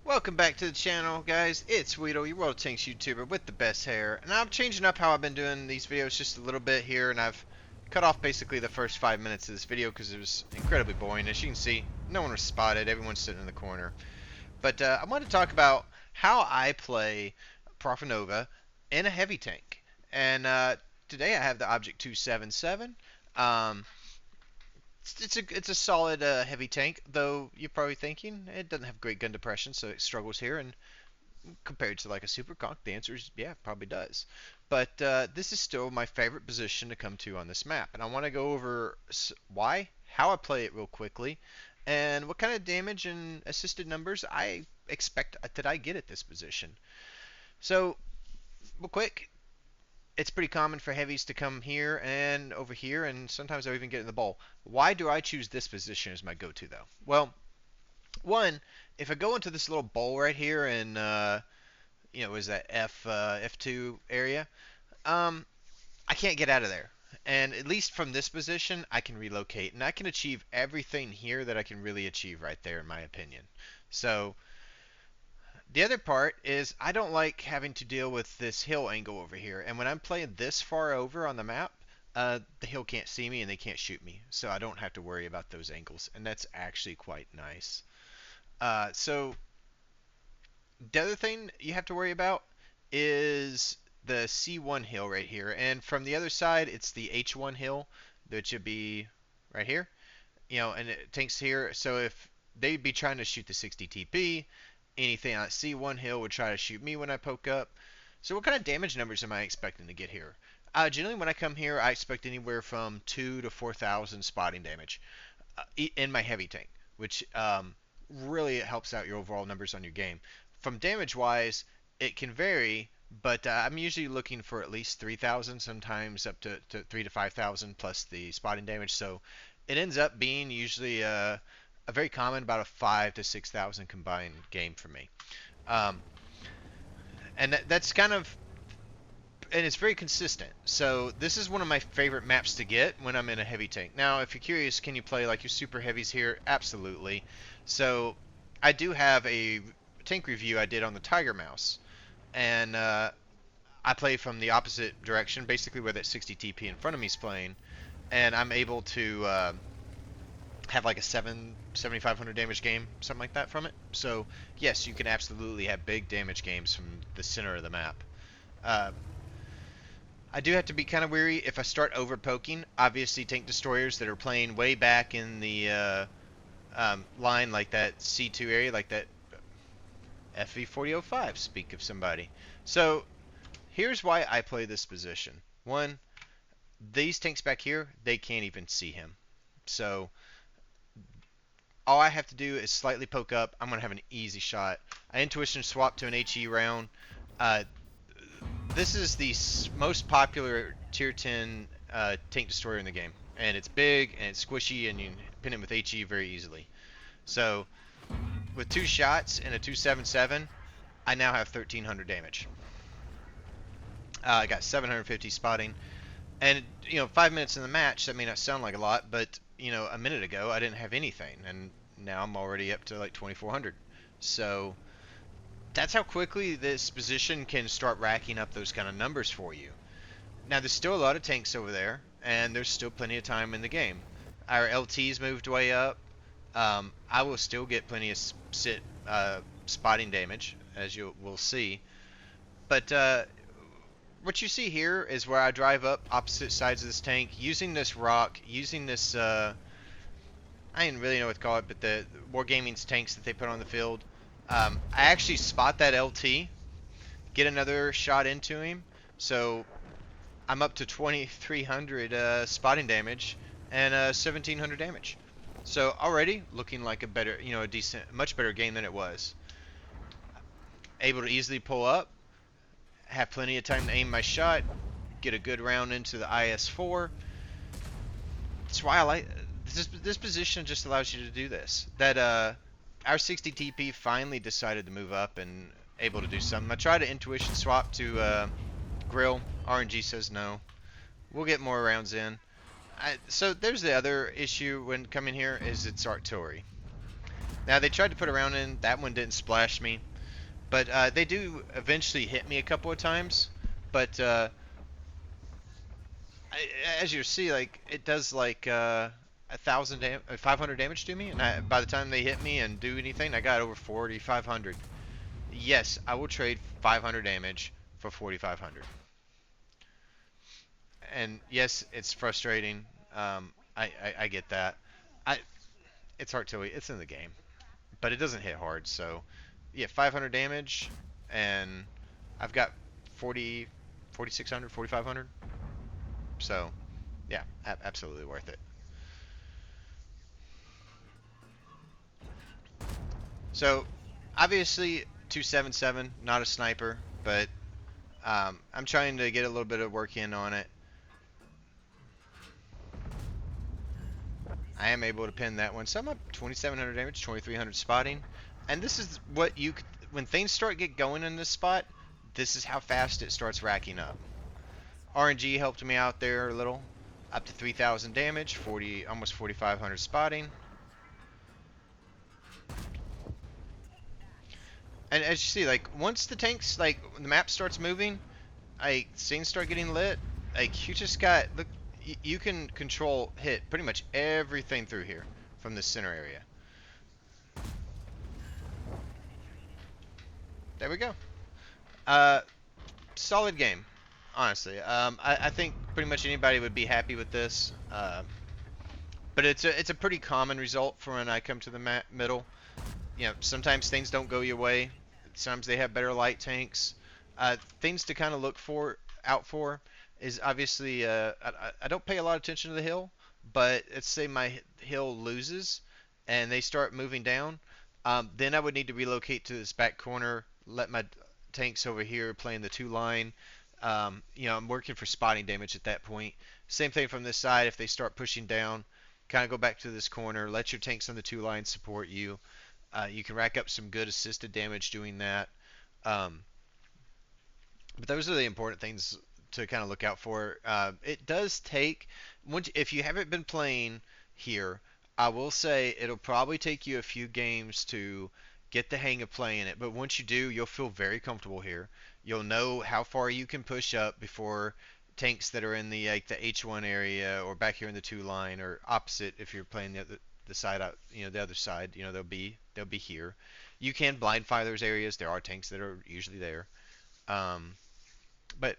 Welcome back to the channel, guys. It's Weedle, your World of Tanks YouTuber with the best hair. And I'm changing up how I've been doing these videos just a little bit here, and I've cut off basically the first 5 minutes of this video because it was incredibly boring. As you can see, no one was spotted, everyone's sitting in the corner. But I want to talk about how I play Prokhorovka in a heavy tank. And today I have the Object 277. Um, it's a solid heavy tank, though you're probably thinking it doesn't have great gun depression, so it struggles here. And compared to like a super conk, the answer is yeah, it probably does. But this is still my favorite position to come to on this map, and I want to go over why, how I play it real quickly, and what kind of damage and assisted numbers I expect that I get at this position. So, real quick, it's pretty common for heavies to come here and over here, and sometimes I even get in the bowl. Why do I choose this position as my go-to, though? Well, one, if I go into this little bowl right here and is that F2 area, I can't get out of there. And at least from this position, I can relocate, and I can achieve everything here that I can really achieve right there, in my opinion. So the other part is I don't like having to deal with this hill angle over here. And when I'm playing this far over on the map, the hill can't see me and they can't shoot me. So I don't have to worry about those angles. And that's actually quite nice. So the other thing you have to worry about is the C1 hill right here. And from the other side, it's the H1 hill, that should be right here. And it tanks here. So if they'd be trying to shoot the 60 TP, anything on C1 hill would try to shoot me when I poke up. So what kind of damage numbers am I expecting to get here? Generally, when I come here, I expect anywhere from 2 to 4,000 spotting damage in my heavy tank, which really helps out your overall numbers on your game. From damage-wise, it can vary, but I'm usually looking for at least 3,000, sometimes up to 3 to 5,000 plus the spotting damage. So it ends up being usually a very common about a 5 to 6,000 combined game for me. Um, and that's kind of, and it's very consistent. So this is one of my favorite maps to get when I'm in a heavy tank. Now, if you're curious, can you play like your super heavies here? Absolutely. So I do have a tank review I did on the Tiger Mouse, and I play from the opposite direction, basically where that 60 TP in front of me is playing, and I'm able to have like a 7,500 damage game, something like that from it. So yes, you can absolutely have big damage games from the center of the map. Uh, I do have to be kind of wary if I start over poking. Obviously, tank destroyers that are playing way back in the line, like that C2 area, like that FV4005, speak of somebody. So here's why I play this position. One, these tanks back here, they can't even see him. So all I have to do is slightly poke up. I'm going to have an easy shot. I intuition swap to an HE round. This is the most popular tier 10 tank destroyer in the game. And it's big and it's squishy and you can pin it with HE very easily. So with 2 shots and a 277, I now have 1,300 damage. I got 750 spotting. And, 5 minutes in the match, that may not sound like a lot, but, a minute ago I didn't have anything, and now I'm already up to like 2,400. So that's how quickly this position can start racking up those kind of numbers for you. Now, there's still a lot of tanks over there, and there's still plenty of time in the game. Our LT's moved way up. I will still get plenty of spotting damage, as you will see. But what you see here is where I drive up opposite sides of this tank using this rock, using this, I didn't really know what to call it, but the Wargaming's tanks that they put on the field. I actually spot that LT, get another shot into him, so I'm up to 2,300 spotting damage and 1,700 damage. So already looking like a better, a decent, much better game than it was. Able to easily pull up, have plenty of time to aim my shot, get a good round into the IS-4. That's why I like this position. Just allows you to do this. That our 60 TP finally decided to move up and able to do something. I tried to intuition swap to grill. RNG says no. We'll get more rounds in. So there's the other issue when coming here is it's artillery. Now they tried to put a round in. That one didn't splash me, but they do eventually hit me a couple of times. But as you see, like it does like 500 damage to me, and by the time they hit me and do anything, I got over 4,500. Yes, I will trade 500 damage for 4,500. And yes, it's frustrating. I get that. I It's hard to. It's in the game, but it doesn't hit hard. So yeah, 500 damage, and I've got 40, 4,600, 4,500. So yeah, absolutely worth it. So obviously 277, not a sniper, but I'm trying to get a little bit of work in on it. I am able to pin that one. So I'm up 2,700 damage, 2,300 spotting. And this is what when things start get going in this spot, this is how fast it starts racking up. RNG helped me out there a little. Up to 3,000 damage, 40, almost 4,500 spotting. And as you see, like, once the tanks, like, the map starts moving, like, scenes start getting lit, like, you just got, look, you can hit pretty much everything through here from this center area. There we go. Uh, Solid game, honestly. I think pretty much anybody would be happy with this. But it's a pretty common result for when I come to the middle. You know, sometimes things don't go your way. Sometimes they have better light tanks. Things to kind of look for out for is obviously I don't pay a lot of attention to the hill, but let's say my hill loses and they start moving down, then I would need to relocate to this back corner, let my tanks over here playing the two line. You know, I'm working for spotting damage at that point. Same thing from this side. If they start pushing down, kind of go back to this corner, let your tanks on the two lines support you. You can rack up some good assisted damage doing that. Um, but those are the important things to kind of look out for. It does take, if you haven't been playing here, I will say it'll probably take you a few games to get the hang of playing it. But once you do, you'll feel very comfortable here. You'll know how far you can push up before tanks that are in the like the H1 area or back here in the two line or opposite if you're playing the side out, you know, the other side, you know, they'll be here. You can blind fire those areas. There are tanks that are usually there. Um, but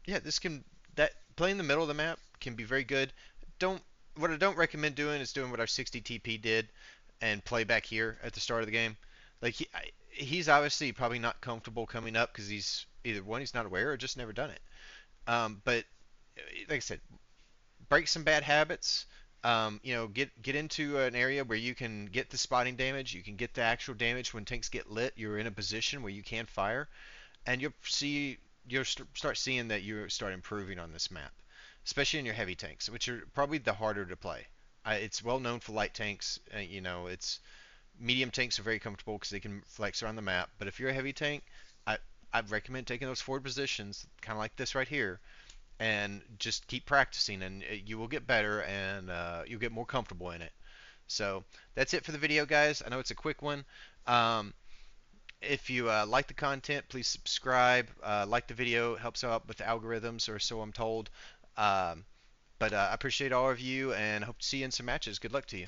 yeah, this can that playing the middle of the map can be very good. Don't What I don't recommend doing is doing what our 60 TP did and play back here at the start of the game. Like he's obviously probably not comfortable coming up because he's either one he's not aware or just never done it. But like I said, break some bad habits. You know, get into an area where you can get the spotting damage, you can get the actual damage when tanks get lit. You're in a position where you can fire, and you'll start seeing that you start improving on this map, especially in your heavy tanks, which are probably the harder to play. It's well known for light tanks. You know, it's medium tanks are very comfortable because they can flex around the map. But if you're a heavy tank, I I'd recommend taking those forward positions, kind of like this right here, and just keep practicing, and you will get better, and you'll get more comfortable in it. So that's it for the video, guys. I know it's a quick one. Um, if you like the content, please subscribe. Like the video, it helps out with the algorithms, or so I'm told. Um, but I appreciate all of you, and hope to see you in some matches. Good luck to you.